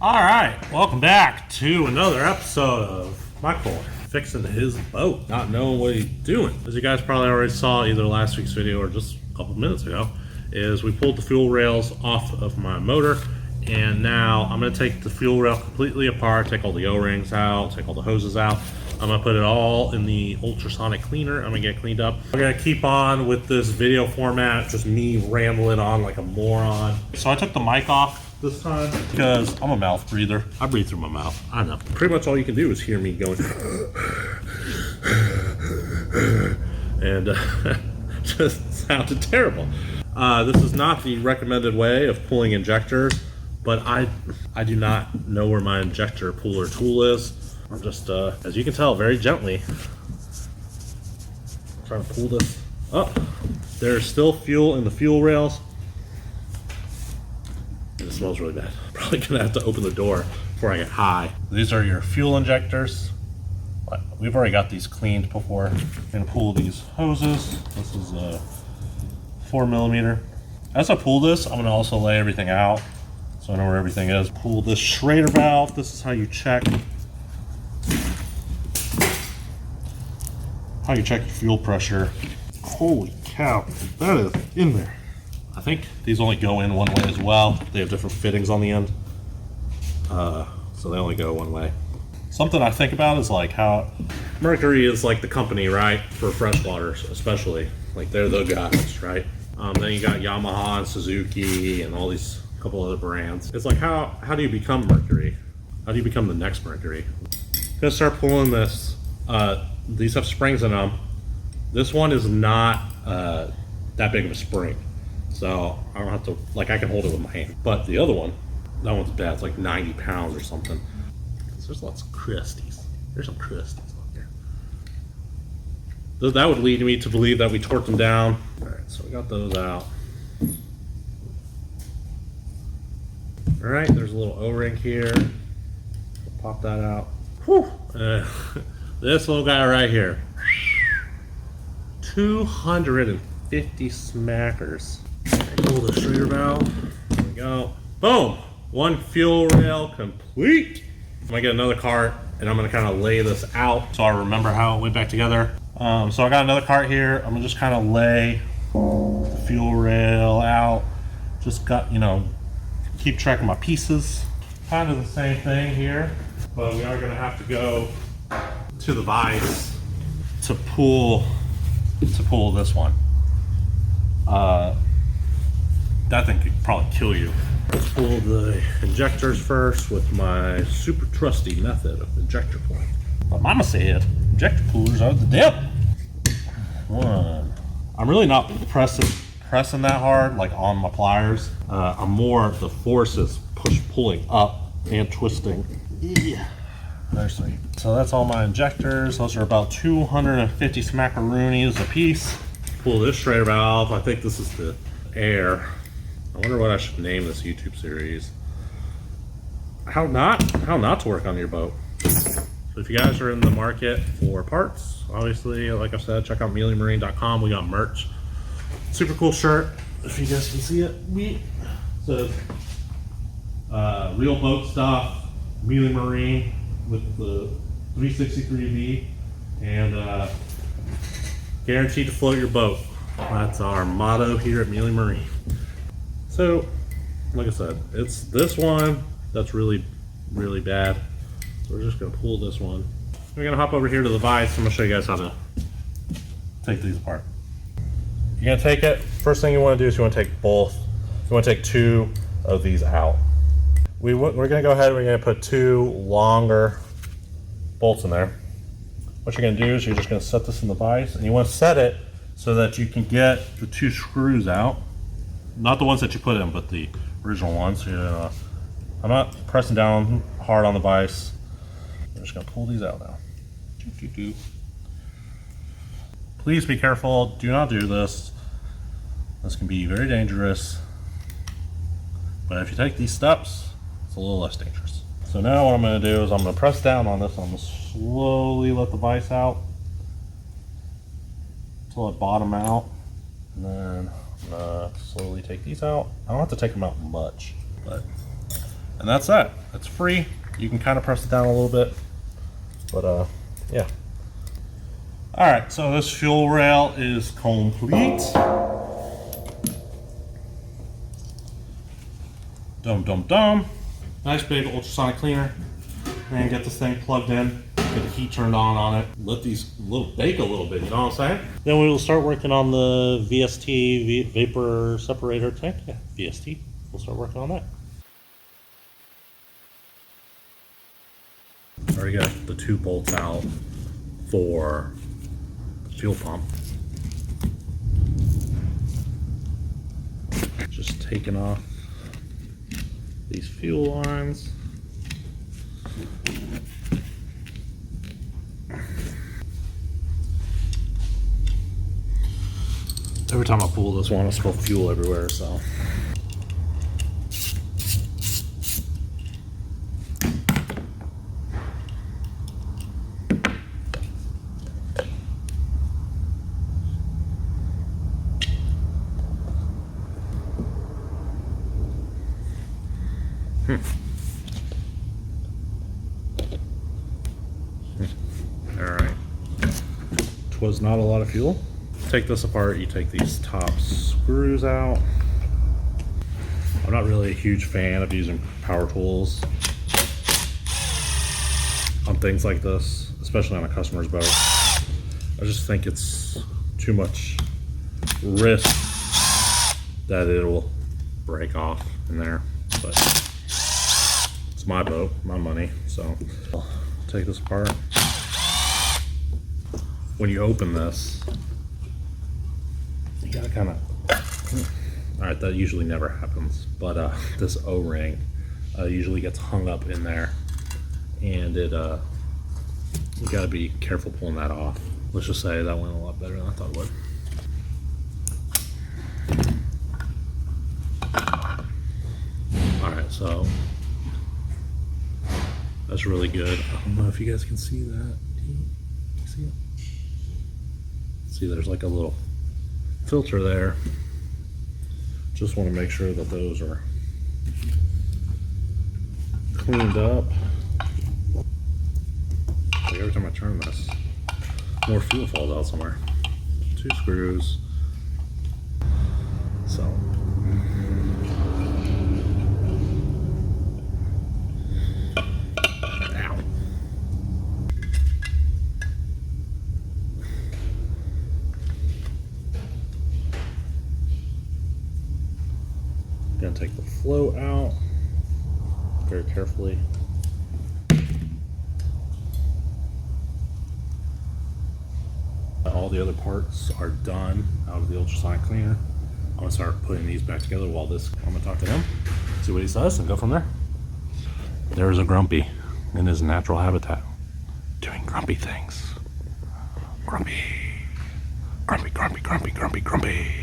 Alright, welcome back to another episode of Michael fixing his boat, not knowing what he's doing. As you guys probably already saw either last week's video or just a couple minutes ago, is we pulled the fuel rails off of my motor, and now I'm going to take the fuel rail completely apart, take all the O-rings out, take all the hoses out. I'm going to put it all in the ultrasonic cleaner. I'm going to get it cleaned up. We're going to keep on with this video format, just me rambling on like a moron. So I took the mic off this time because I'm a mouth breather. I breathe through my mouth. I know. Pretty much all you can do is hear me going and just sounded terrible. This is not the recommended way of pulling injectors, but I do not know where my injector puller tool is. I'm just, as you can tell, very gently trying to pull this up. There's still fuel in the fuel rails. It smells really bad. Probably gonna have to open the door before I get high. These are your fuel injectors. We've already got these cleaned before. I'm gonna pull these hoses. This is a 4mm. As I pull this, I'm gonna also lay everything out so I know where everything is. Pull this Schrader valve. This is how you check your fuel pressure. Holy cow, that is in there. I think these only go in one way as well. They have different fittings on the end, so they only go one way. Something I think about is like how Mercury is like the company, right, for freshwater especially. Like they're the guys, right? Then you got Yamaha and Suzuki and all these couple other brands. It's like how do you become Mercury? How do you become the next Mercury? I'm gonna start pulling this. These have springs in them. This one is not that big of a spring, so I don't have to, like, I can hold it with my hand. But the other one, that one's bad. It's like 90 pounds or something. There's lots of crusties. There's some crusties on there. That would lead me to believe that we torqued them down. All right, so we got those out. All right, there's a little O-ring here. Pop that out. Whew. This little guy right here, 250 smackers. Pull the Schrader valve. There we go. Boom! One fuel rail complete. I'm gonna get another cart and I'm gonna kind of lay this out so I remember how it went back together. So I got another cart here. I'm gonna just kind of lay the fuel rail out. Just got, keep track of my pieces. Kind of the same thing here, but we are gonna have to go to the vise to pull this one. That thing could probably kill you. Let's pull the injectors first with my super trusty method of injector pulling. My mama said injector pullers are the devil. One. I'm really not pressing that hard, like on my pliers. I'm more, the force is pulling up and twisting. Yeah. There's three. So that's all my injectors. Those are about 250 smackaroonies a piece. Pull this Schrader valve. I think this is the air. I wonder what I should name this YouTube series. How not to work on your boat. So if you guys are in the market for parts, obviously, like I said, check out mealymarine.com. We got merch. Super cool shirt. If you guys can see it. So real boat stuff. Mealy Marine with the 363V and guaranteed to float your boat. That's our motto here at Mealy Marine. So, like I said, it's this one that's really, really bad. So we're just gonna pull this one. We're gonna hop over here to the vise. I'm gonna show you guys how to take these apart. You're gonna take it. First thing you wanna do is you wanna take both. You wanna take two of these out. We're gonna go ahead and we're gonna put two longer bolts in there. What you're gonna do is you're just gonna set this in the vise, and you wanna set it so that you can get the two screws out. Not the ones that you put in, but the original ones. I'm not pressing down hard on the vise. I'm just gonna pull these out now. Please be careful, do not do this. This can be very dangerous. But if you take these steps, it's a little less dangerous. So now what I'm gonna do is I'm gonna press down on this. I'm gonna slowly let the vise out until it bottom out. And then I'm gonna slowly take these out. I don't have to take them out much, but And that's that. It's free. You can kind of press it down a little bit, but yeah. All right, so this fuel rail is complete. Dum. Nice big ultrasonic cleaner. And get this thing plugged in. Get the heat turned on it. Let these bake a little bit, you know what I'm saying? Then we will start working on the VST, vapor separator tank. Yeah, VST. We'll start working on that. Already got the 2 bolts out for the fuel pump. Just taking off these fuel lines. Every time I pull this one, I smell fuel everywhere, so. All right. Twas not a lot of fuel. Take this apart, you take these top screws out. I'm not really a huge fan of using power tools on things like this, especially on a customer's boat. I just think it's too much risk that it'll break off in there, but it's my boat, my money, so I'll take this apart. When you open this, you gotta kind of, all right, that usually never happens, but this O-ring usually gets hung up in there, and it you gotta be careful pulling that off. Let's just say that went a lot better than I thought it would. All right, so that's really good. I don't know if you guys can see that. Can you see it? See, there's like a little filter there. Just want to make sure that those are cleaned up. Like every time I turn this, more fuel falls out somewhere. 2 screws. So. Ow. Gonna take the float out very carefully. All the other parts are done out of the ultrasonic cleaner. I'm gonna start putting these back together while this, I'm gonna talk to him, see what he says, and go from there. There's a grumpy in his natural habitat, doing grumpy things. Grumpy, grumpy, grumpy, grumpy, grumpy, grumpy.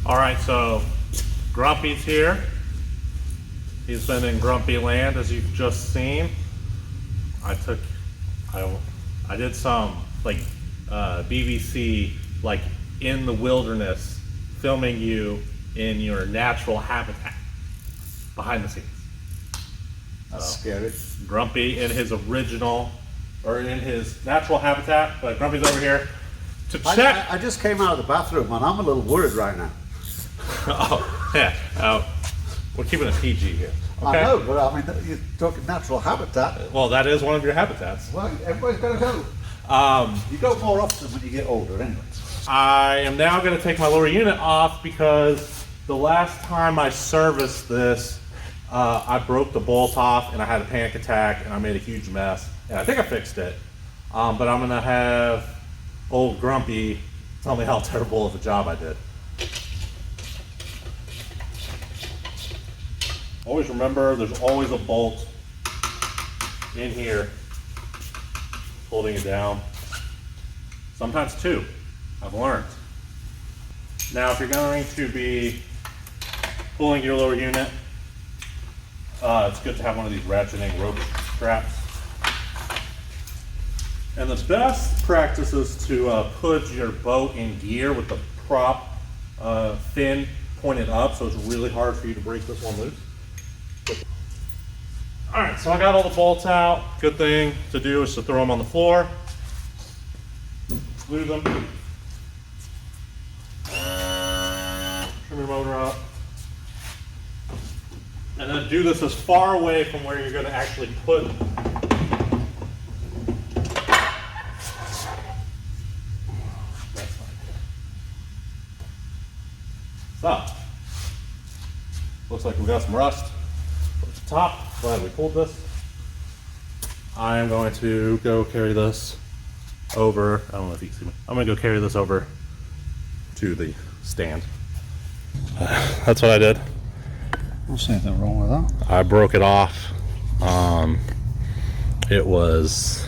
All right, so Grumpy's here. He's been in Grumpy Land, as you've just seen. I did some like BBC, like in the wilderness, filming you in your natural habitat, behind the scenes. That's scary. Grumpy in his original, or in his natural habitat, but Grumpy's over here to check. I just came out of the bathroom and I'm a little worried right now. Oh, yeah. We're keeping it PG here. Okay? I know, but I mean, you're talking natural habitat. Well, that is one of your habitats. Well, everybody's got to go. You go more often when you get older, anyway. I am now going to take my lower unit off because the last time I serviced this, I broke the bolt off and I had a panic attack and I made a huge mess. And I think I fixed it. But I'm going to have old Grumpy tell me how terrible of a job I did. Always remember, there's always a bolt in here holding it down. Sometimes 2, I've learned. Now, if you're going to be pulling your lower unit, it's good to have one of these ratcheting rope straps. And the best practice is to put your boat in gear with the prop fin pointed up, so it's really hard for you to break this one loose. All right, so I got all the bolts out. Good thing to do is to throw them on the floor, glue them, trim your motor up, and then do this as far away from where you're going to actually put So, looks like we got some rust at the top. Glad we pulled this. I am going to go carry this over. I don't know if you can see me. I'm going to go carry this over to the stand. That's what I did. I don't see anything wrong with that. I broke it off. It was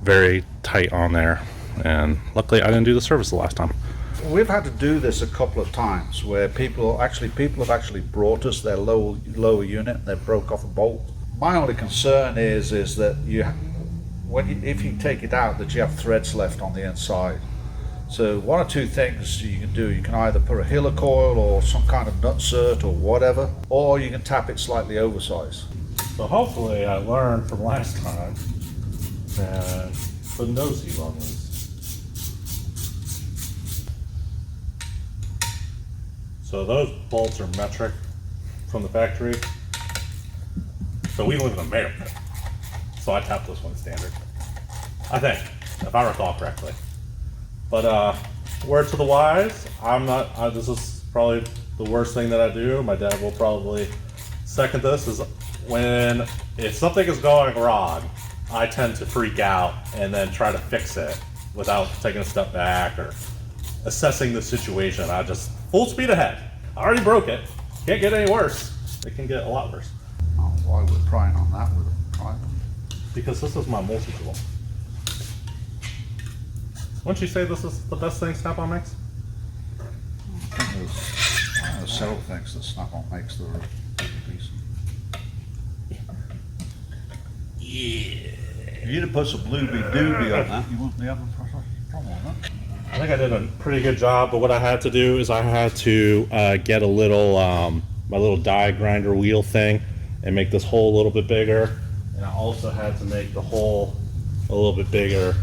very tight on there, and luckily I didn't do the service the last time. We've had to do this a couple of times where people have actually brought us their lower unit and they broke off a bolt. My only concern is that if you take it out, that you have threads left on the inside. So one or two things you can do: you can either put a helicoil or some kind of nutsert or whatever, or you can tap it slightly oversized. So hopefully I learned from last time and the nosy on this. So those bolts are metric from the factory. So we live in America. So I tapped this one standard. I think, if I recall correctly. But word to the wise, this is probably the worst thing that I do. My dad will probably second this, is if something is going wrong, I tend to freak out and then try to fix it without taking a step back or assessing the situation. I just full speed ahead. I already broke it. Can't get any worse. It can get a lot worse. Oh, why we're prying on that with a pry? Because this is my multi-tool. Wouldn't you say this is the best thing Snap-on makes? I think there's several things that Snap-on makes that are decent. Yeah. If you'd have put some looby-dooby on that, you wouldn't be having a problem on that. I think I did a pretty good job, but what I had to do is I had to get a little, my little die grinder wheel thing and make this hole a little bit bigger. And I also had to make the hole a little bit bigger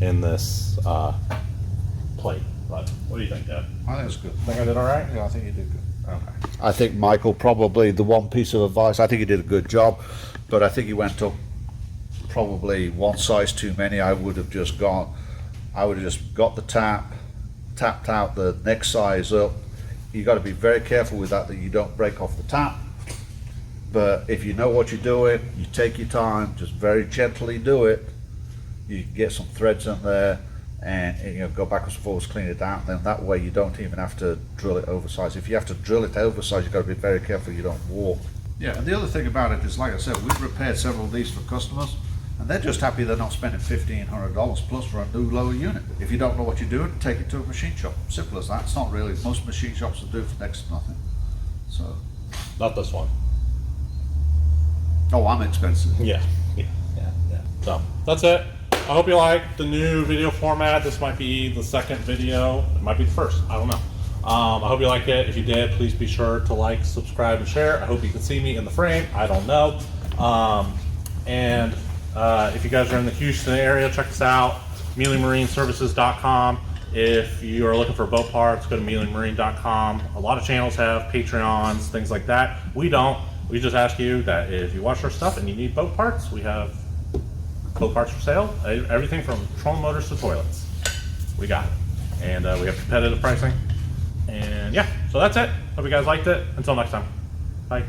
in this plate. But what do you think, Dad? I think it's good. Think I did all right? Yeah, I think you did good. Okay. I think Michael, probably the one piece of advice, I think he did a good job, but I think he went up probably one size too many. I would have just got the tapped out the next size up. You got to be very careful with that you don't break off the tap. But if you know what you're doing, you take your time, just very gently do it. You can get some threads in there, and go backwards and forwards, clean it out. Then that way you don't even have to drill it oversized. If you have to drill it oversized, you've got to be very careful you don't warp. Yeah, and the other thing about it is, like I said, we've repaired several of these for customers, and they're just happy they're not spending $1,500 plus for a new lower unit. If you don't know what you're doing, take it to a machine shop. Simple as that. It's not really. Most machine shops will do for next to nothing. So. Not this one. Oh, I'm expensive. Yeah. So that's it. I hope you like the new video format. This might be the second video. It might be the first. I don't know. I hope you like it. If you did, please be sure to like, subscribe, and share. I hope you can see me in the frame. I don't know. If you guys are in the Houston area, check us out. MealyMarineServices.com. If you are looking for boat parts, go to MealyMarine.com. A lot of channels have Patreons, things like that. We don't. We just ask you that if you watch our stuff and you need boat parts, we have boat parts for sale. Everything from trolling motors to toilets. We got it. And we have competitive pricing. And yeah, so that's it. Hope you guys liked it. Until next time. Bye.